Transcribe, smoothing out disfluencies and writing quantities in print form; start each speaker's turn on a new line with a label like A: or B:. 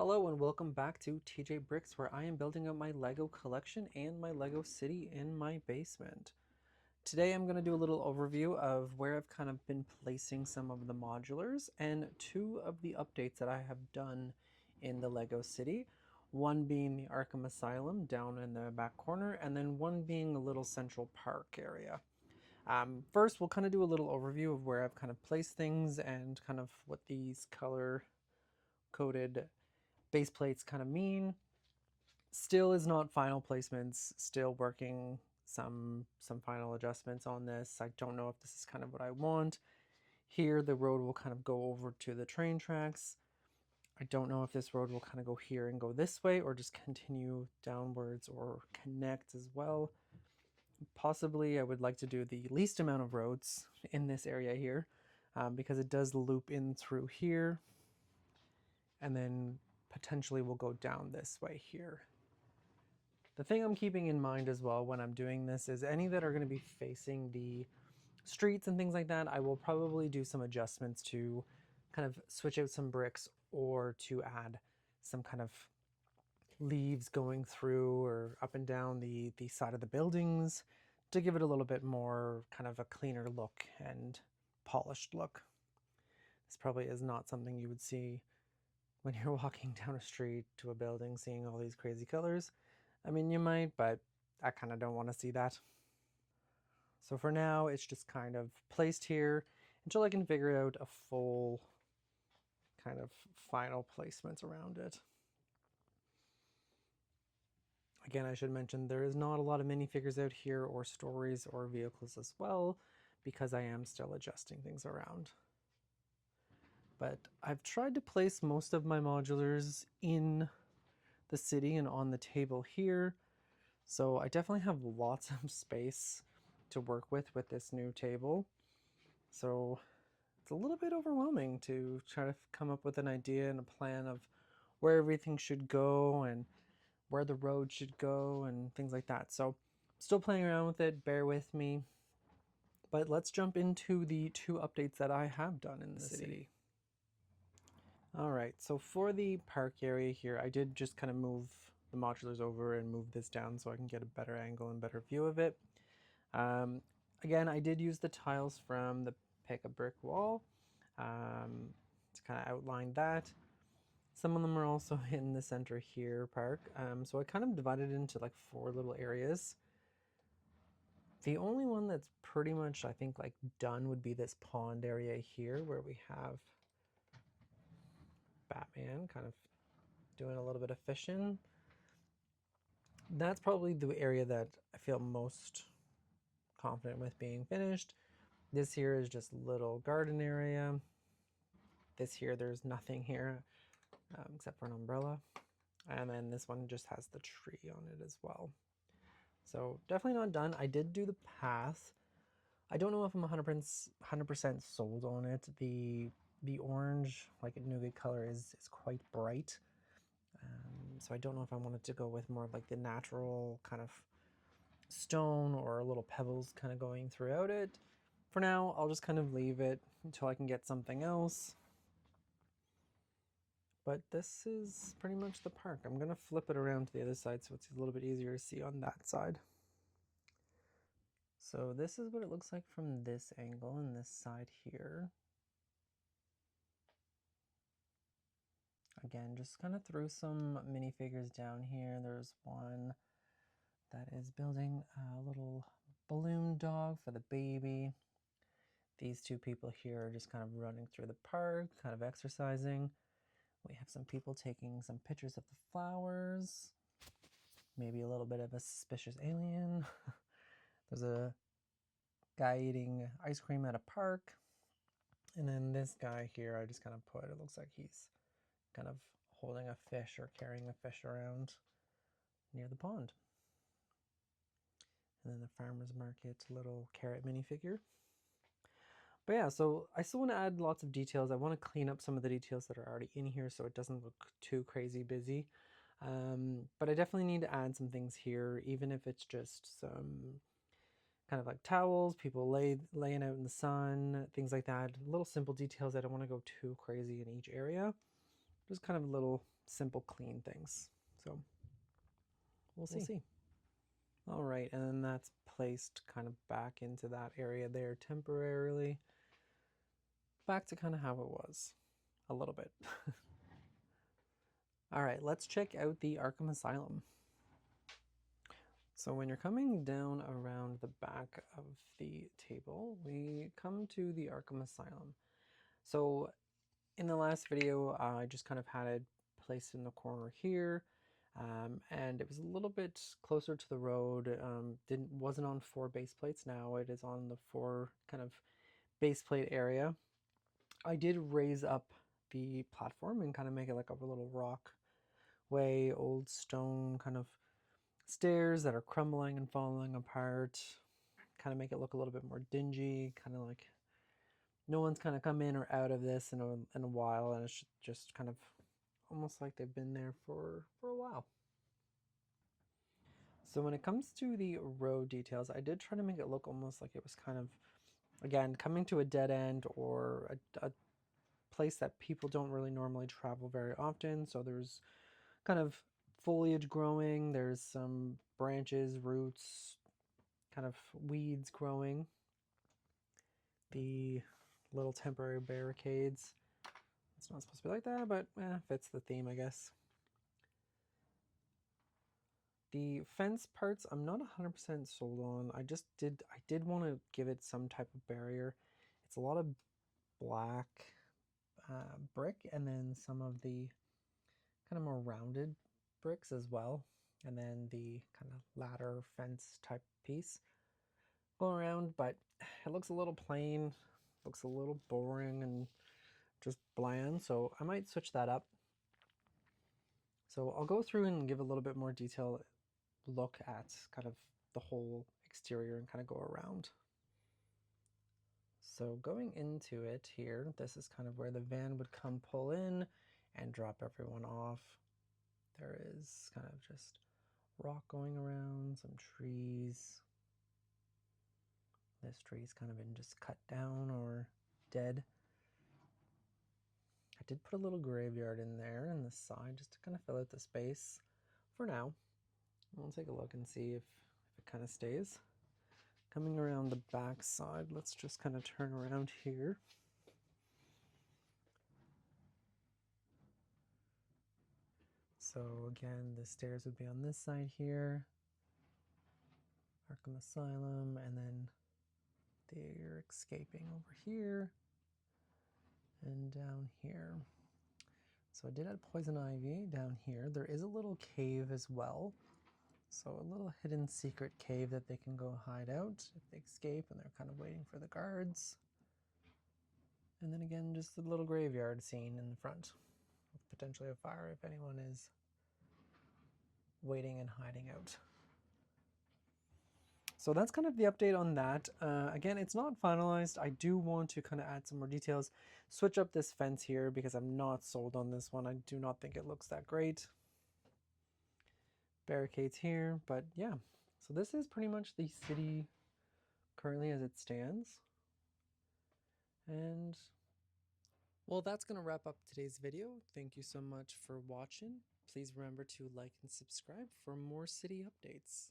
A: Hello and welcome back to TJ Bricks, where I am building up my LEGO collection and my LEGO city in my basement. Today I'm going to do a little overview of where I've kind of been placing some of the modulars and two of the updates that I have done in the LEGO city. One being the Arkham Asylum down in the back corner, and then one being a little central park area. First, we'll kind of do a little overview of where I've kind of placed things and kind of what these color coded base plates kind of mean. Still is not final placements, still working some final adjustments on this. I don't know if this is kind of what I want. Here the road will kind of go over to the train tracks. I don't know if this road will kind of go here and go this way or just continue downwards or connect as well. Possibly I would like to do the least amount of roads in this area here because it does loop in through here and then potentially will go down this way here. The thing I'm keeping in mind as well when I'm doing this is any that are going to be facing the streets and things like that, I will probably do some adjustments to kind of switch out some bricks or to add some kind of leaves going through or up and down the side of the buildings to give it a little bit more kind of a cleaner look and polished look. This probably is not something you would see when you're walking down a street to a building seeing all these crazy colors. I mean, you might, but I kind of don't want to see that. So for now, it's just kind of placed here until I can figure out a full kind of final placement around it. Again, I should mention there is not a lot of minifigures out here or stories or vehicles as well because I am still adjusting things around. But I've tried to place most of my modulars in the city and on the table here. So I definitely have lots of space to work with this new table. So it's a little bit overwhelming to try to come up with an idea and a plan of where everything should go and where the road should go and things like that. So I'm still playing around with it, bear with me. But let's jump into the two updates that I have done in the city. All right, so for the park area here, I did just kind of move the modulars over and move this down so I can get a better angle and better view of it. Again, I did use the tiles from the Pick a Brick wall to kind of outline that. Some of them are also in the center here park. So I kind of divided it into like 4 little areas. The only one that's pretty much, I think, like done would be this pond area here where we have Batman kind of doing a little bit of fishing. That's probably the area that I feel most confident with being finished. This here is just little garden area. This here, there's nothing here except for an umbrella. And then this one just has the tree on it as well. So definitely not done. I did do the path. I don't know if I'm 100% sold on it. The orange, like nougat color, is quite bright. So I don't know if I wanted to go with more of like the natural kind of stone or little pebbles kind of going throughout it. For now, I'll just kind of leave it until I can get something else. But this is pretty much the park. I'm going to flip it around to the other side so it's a little bit easier to see on that side. So this is what it looks like from this angle and this side here. Again, just kind of threw some minifigures down here. There's one that is building a little balloon dog for the baby. These two people here are just kind of running through the park, kind of exercising. We have some people taking some pictures of the flowers. Maybe a little bit of a suspicious alien. There's a guy eating ice cream at a park. And then this guy here, I just kind of put, it looks like he's kind of holding a fish or carrying a fish around near the pond. And then the farmer's market little carrot minifigure. But yeah, so I still want to add lots of details. I want to clean up some of the details that are already in here so it doesn't look too crazy busy. But I definitely need to add some things here, even if it's just some kind of like towels, people laying out in the sun, things like that. Little simple details. I don't want to go too crazy in each area. just kind of little simple clean things. So we'll see. All right, and then that's placed kind of back into that area there temporarily. Back to kind of how it was, a little bit. All right, let's check out the Arkham Asylum. So when you're coming down around the back of the table, we come to the Arkham Asylum. So in the last video, I just kind of had it placed in the corner here, and it was a little bit closer to the road. Wasn't on 4 base plates. Now it is on the 4 kind of base plate area. I did raise up the platform and kind of make it like a little rock way, old stone kind of stairs that are crumbling and falling apart, kind of make it look a little bit more dingy, kind of like no one's kind of come in or out of this in a while, and it's just kind of almost like they've been there for a while. So when it comes to the road details, I did try to make it look almost like it was kind of, again, coming to a dead end or a place that people don't really normally travel very often. So there's kind of foliage growing, there's some branches, roots, kind of weeds growing. The little temporary barricades. It's not supposed to be like that, but fits the theme, I guess. The fence parts, I'm not 100% sold on. I did want to give it some type of barrier. It's a lot of black brick, and then some of the kind of more rounded bricks as well, and then the kind of ladder fence type piece going around, but it looks a little plain, looks a little boring and just bland, so I might switch that up. So I'll go through and give a little bit more detailed look at kind of the whole exterior and kind of go around. So going into it here, this is kind of where the van would come pull in and drop everyone off. There is kind of just rock going around, some trees. This tree's kind of been just cut down or dead. I did put a little graveyard in there in the side just to kind of fill out the space for now. We'll take a look and see if it kind of stays. Coming around the back side, let's just kind of turn around here. So again, the stairs would be on this side here. Arkham Asylum, and then they're escaping over here and down here. So I did add poison ivy down here. There is a little cave as well. So a little hidden secret cave that they can go hide out if they escape and they're kind of waiting for the guards. And then again, just a little graveyard scene in the front with potentially a fire if anyone is waiting and hiding out. So that's kind of the update on that. Again, it's not finalized. I do want to kind of add some more details, switch up this fence here because I'm not sold on this one. I do not think it looks that great. Barricades here, but yeah. So this is pretty much the city currently as it stands. And well, that's going to wrap up today's video. Thank you so much for watching. Please remember to like and subscribe for more city updates.